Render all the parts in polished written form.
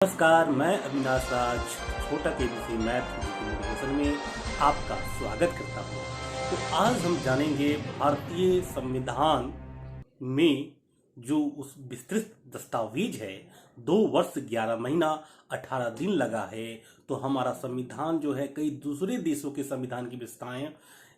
नमस्कार, मैं अविनाश राज छोटा केबीसी मैथ एजुकेशन में आपका स्वागत करता हूँ। तो आज हम जानेंगे भारतीय संविधान में जो उस विस्तृत दस्तावेज है 2 वर्ष 11 महीना 18 दिन लगा है। तो हमारा संविधान जो है कई दूसरे देशों के संविधान की विशेषताएं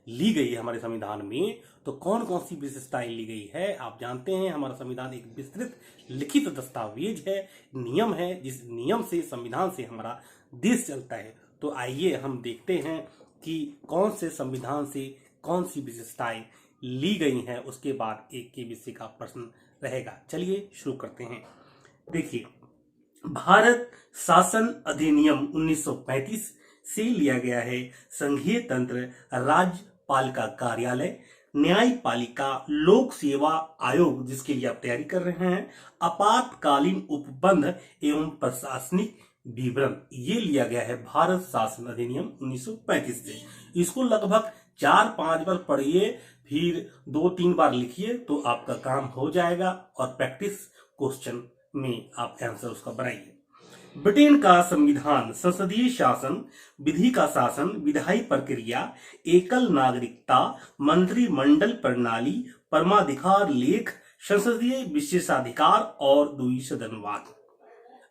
ली गई है हमारे संविधान में। तो कौन कौन सी विशेषताएं ली गई है आप जानते हैं। हमारा संविधान एक विस्तृत लिखित दस्तावेज है, नियम है, जिस नियम से संविधान से हमारा देश चलता है। तो आइए हम देखते हैं कि कौन से संविधान से कौन सी विशेषताएं ली गई हैं। उसके बाद एक के विषय का प्रश्न रहेगा। चलिए शुरू करते हैं। देखिए, भारत शासन अधिनियम 1935 से लिया गया है संघीय तंत्र, राज्यपालिका कार्यालय, न्यायपालिका, लोक सेवा आयोग जिसके लिए आप तैयारी कर रहे हैं, आपातकालीन उपबंध एवं प्रशासनिक विवरण, ये लिया गया है भारत शासन अधिनियम 1935 से। इसको लगभग 4-5 बार पढ़िए, फिर 2-3 बार लिखिए तो आपका काम हो जाएगा और प्रैक्टिस क्वेश्चन में आप आंसर उसका बनाइए। ब्रिटेन का संविधान संसदीय शासन, विधि का शासन, विधायी प्रक्रिया, एकल नागरिकता, मंत्रिमंडल प्रणाली, परमाधिकार लेख, संसदीय विशेषाधिकार और द्विसदनवाद।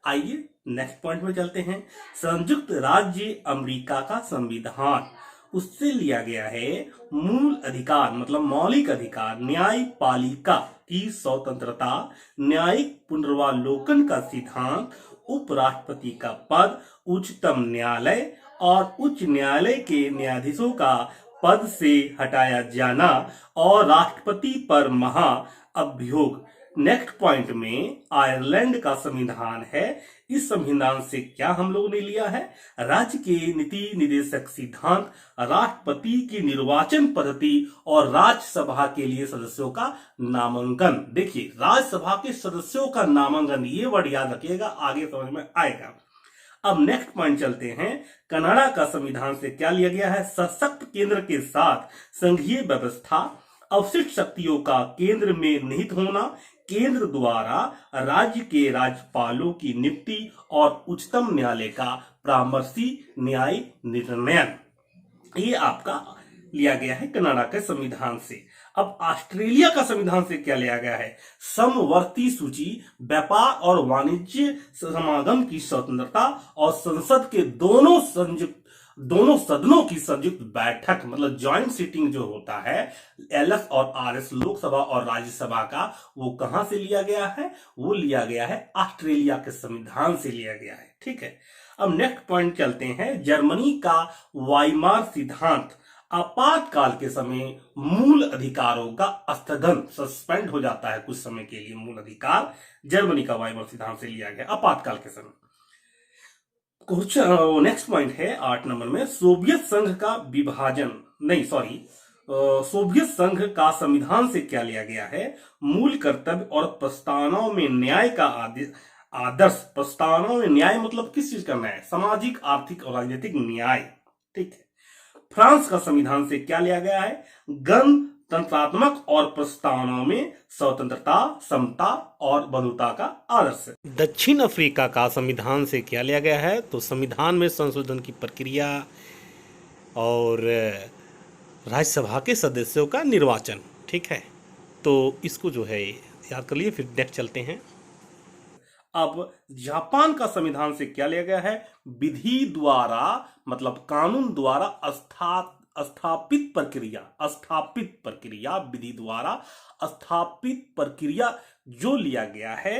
आइए नेक्स्ट पॉइंट में चलते हैं। संयुक्त राज्य अमेरिका का संविधान, उससे लिया गया है मूल अधिकार मतलब मौलिक अधिकार, न्यायपालिका की स्वतंत्रता, न्यायिक पुनर्वालोकन का सिद्धांत, उपराष्ट्रपति का पद, उच्चतम न्यायालय और उच्च न्यायालय के न्यायाधीशों का पद से हटाया जाना और राष्ट्रपति पर महाअभियोग। नेक्स्ट पॉइंट में आयरलैंड का संविधान है। इस संविधान से क्या हम लोगों ने लिया है? राज्य के नीति निर्देशक सिद्धांत, राष्ट्रपति की निर्वाचन पद्धति और राज्यसभा के लिए सदस्यों का नामांकन। देखिए, राज्यसभा के सदस्यों का नामांकन, ये वर्ड याद रखिएगा, आगे समझ में आएगा। अब नेक्स्ट पॉइंट चलते हैं। कनाडा का संविधान से क्या लिया गया है? सशक्त केंद्र के साथ संघीय व्यवस्था, अवशिष्ट शक्तियों का केंद्र में निहित होना, केंद्र द्वारा राज्य के राज्यपालों की नियुक्ति और उच्चतम न्यायालय का परामर्शी न्याय निर्णयन। ये आपका लिया गया है कनाडा के संविधान से। अब ऑस्ट्रेलिया का संविधान से क्या लिया गया है? समवर्ती सूची, व्यापार और वाणिज्य समागम की स्वतंत्रता और संसद के दोनों सदनों की संयुक्त बैठक मतलब ज्वाइंट सीटिंग जो होता है एलएस और आरएस, लोकसभा और राज्यसभा का, वो कहां से लिया गया है? वो लिया गया है ऑस्ट्रेलिया के संविधान से लिया गया है। ठीक है। अब नेक्स्ट पॉइंट चलते हैं। जर्मनी का वाइमार सिद्धांत, आपातकाल के समय मूल अधिकारों का स्थगन, सस्पेंड हो जाता है कुछ समय के लिए मूल अधिकार, जर्मनी का वाइमार सिद्धांत से लिया गया आपातकाल के समय। कुछ नेक्स्ट पॉइंट है 8 नंबर में। सोवियत संघ का विभाजन, नहीं सॉरी, सोवियत संघ का संविधान से क्या लिया गया है? मूल कर्तव्य और प्रस्तावनाओं में न्याय का आदर्श। प्रस्तावनाओं में न्याय मतलब किस चीज का न्याय? सामाजिक, आर्थिक और राजनीतिक न्याय। ठीक है। फ्रांस का संविधान से क्या लिया गया है? गणतंत्रात्मक और प्रस्तावनाओं में स्वतंत्रता, समता और बंधुता का आदर्श। दक्षिण अफ्रीका का संविधान से क्या लिया गया है? तो संविधान में संशोधन की प्रक्रिया और राज्यसभा के सदस्यों का निर्वाचन। ठीक है, तो इसको जो है याद कर लिए। फिर नेक्स्ट चलते हैं। अब जापान का संविधान से क्या लिया गया है? विधि द्वारा मतलब कानून द्वारा स्थापित प्रक्रिया, विधि द्वारा स्थापित प्रक्रिया जो लिया गया है।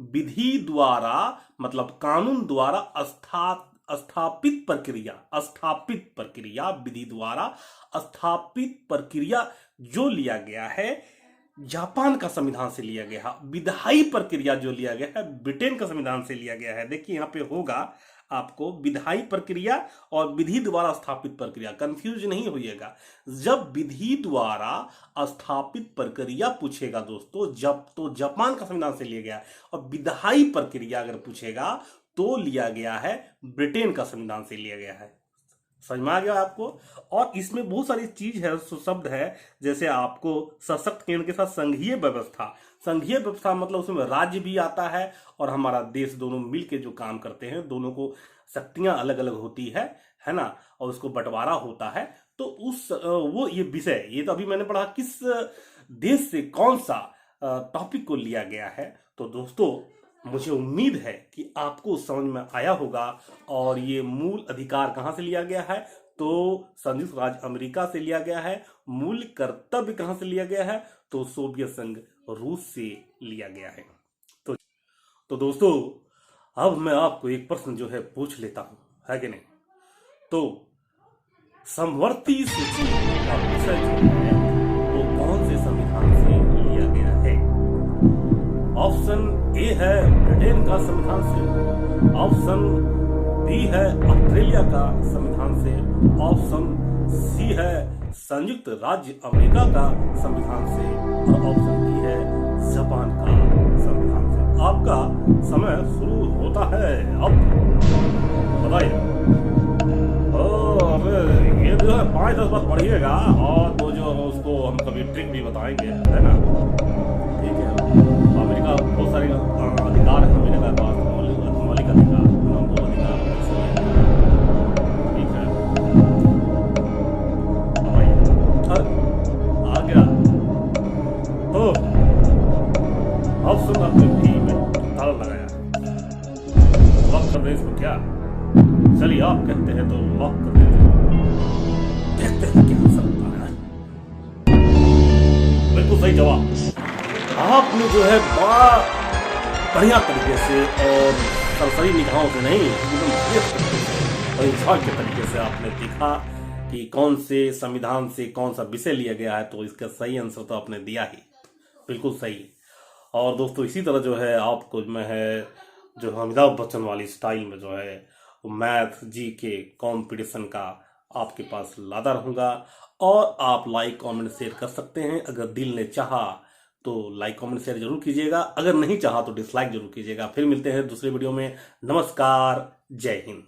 विधि द्वारा मतलब कानून द्वारा स्थापित प्रक्रिया, विधि द्वारा स्थापित प्रक्रिया जो लिया गया है जापान का संविधान से लिया गया है। विधायी प्रक्रिया जो लिया गया है ब्रिटेन का संविधान से लिया गया है। देखिए यहाँ पे होगा आपको विधायी प्रक्रिया और विधि द्वारा स्थापित प्रक्रिया, कंफ्यूज नहीं होइएगा। जब विधि द्वारा स्थापित प्रक्रिया पूछेगा दोस्तों, जब तो जापान का संविधान से लिया गया, और विधायी प्रक्रिया अगर पूछेगा तो लिया गया है ब्रिटेन का संविधान से लिया गया है। समझ में आ गया आपको। और इसमें बहुत सारी चीज है, शब्द है, जैसे आपको सशक्त केंद्र के साथ संघीय व्यवस्था। संघीय व्यवस्था मतलब उसमें राज्य भी आता है और हमारा देश, दोनों मिलके जो काम करते हैं, दोनों को शक्तियां अलग अलग होती है ना, और उसको बंटवारा होता है। तो उस वो ये विषय, ये तो अभी मैंने पढ़ा किस देश से कौन सा टॉपिक को लिया गया है। तो दोस्तों मुझे उम्मीद है कि आपको समझ में आया होगा। और ये मूल अधिकार कहां से लिया गया है, तो संयुक्त राज्य अमेरिका से लिया गया है। मूल कर्तव्य कहां से लिया गया है, तो सोवियत संघ रूस से लिया गया है। तो दोस्तों अब मैं आपको एक प्रश्न जो है पूछ लेता हूं, है कि नहीं। तो समवर्ती सूची का विषय जो है वो कौन से संविधान से लिया गया है। ऑप्शन ए है ब्रिटेन का संविधान से, ऑप्शन बी है ऑस्ट्रेलिया का संविधान से, ऑप्शन सी है संयुक्त राज्य अमेरिका का संविधान से, और ऑप्शन डी है जापान का संविधान से। आपका समय शुरू होता है अब, बताइए। ये जो है 5-10 बार पढ़िएगा, और वो जो उसको हम कभी ट्रिक भी बताएंगे, है ना। ठीक है, अमेरिका बहुत सारे अधिकार है अमेरिका के पास, मौलिक अधिकार, वो अधिकार ठीक है। आ गया तो ऑप्शन आपने भी में ताला लगाया, लॉक कर दे इसको क्या। चलिए आप कहते हैं तो लॉक कर देते हैं, देखते हैं क्या आंसर होता है। बिल्कुल सही जवाब। आपने जो है बड़ा बढ़िया तरीके से और सरसरी निगाहों से नहीं, एकदम सीरियस तरीके से और इंसान के तरीके से आपने देखा कि कौन से संविधान से कौन सा विषय लिया गया है। तो इसका सही आंसर तो आपने दिया ही, बिल्कुल सही। और दोस्तों इसी तरह जो है आपको मैं है जो अमिताभ बच्चन वाली स्टाइल में जो है मैथ जी के कंपटीशन का आपके पास लाता रहूँगा। और आप लाइक कमेंट शेयर कर सकते हैं, अगर दिल ने चाहा तो लाइक कमेंट शेयर जरूर कीजिएगा, अगर नहीं चाहा तो डिसलाइक जरूर कीजिएगा। फिर मिलते हैं दूसरे वीडियो में। नमस्कार, जय हिंद।